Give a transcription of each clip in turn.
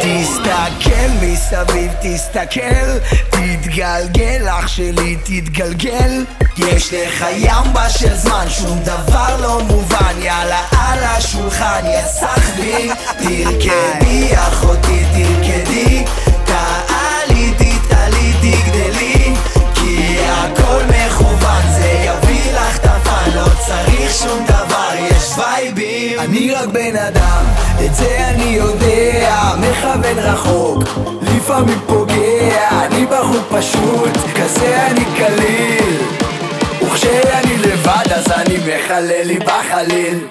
תסתכל מסביב, תסתכל, תתגלגל אח שלי, תתגלגל. יש לך ימבה של זמן, שום דבר לא מובן, יאללה על השולחן, יא סחבי. תרקדי אחותי, תרקדי, תעלי, תתעלי, תגדלי, כי הכל מכוון, זה יביא לך תפן, לא צריך שום דבר, יש וייבים. אני רק בן אדם, את זה אני יודע, מכוון רחוק, לפעמים פוגע, אני בחור פשוט, כזה אני קליל, וכשאני לבד אז אני מחלל לי בחליל.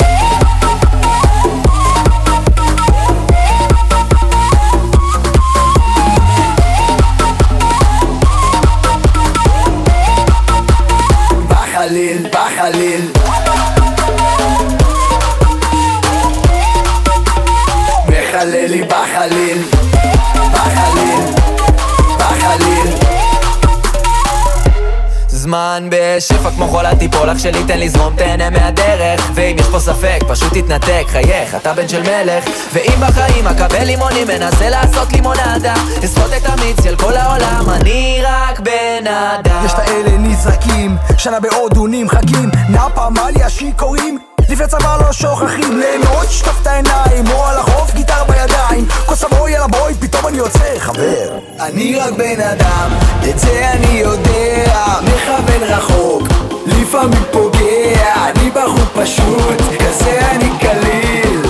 בחליל, בחליל, מחלל לי בחליל, בחליל, בחליל. זמן בשפע כמו חולת תיפול, אח שלי תן לזרום, תהנה מהדרך, ואם יש פה ספק פשוט תתנתק, חייך, אתה בן של מלך. ואם בחיים אקבל לימונים, מנסה לעשות לימונדה, אסחוט את המיץ של כל העולם, אני רק בן אדם. יש את האלה נזרקים, שנה בהודו נמחקים, נאפה מליה שיקורים, לפני צבא לא שוכחים, ליהנות שטוף את העיניים, או על החוף גיטר בידיים, כוס הבוי יאללה בוי, פתאום אני יוצא חבר. אני רק בן אדם, את זה אני יודע, מכוון רחוק, לפעמים פוגע, אני בחור פשוט, כזה אני קליל,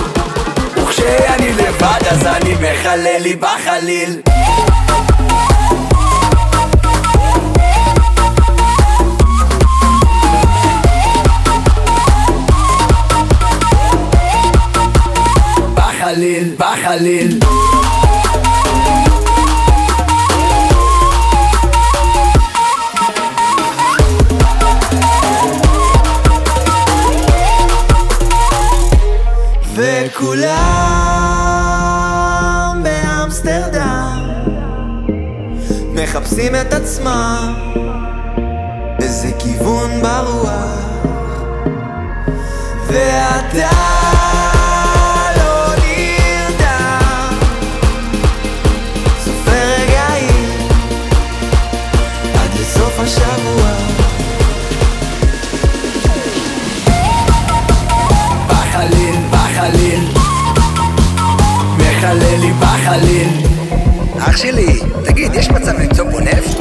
וכשאני לבד אז אני מחלל לי בחליל. בחליל, בחליל, וכולם באמסטרדם מחפשים את עצמם, איזה כיוון ברוח, ואתה מחלל לי בחליל. אח שלי, תגיד, יש מצב למצוא פה נפט?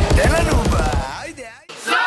תן לנו היידה. סרבים!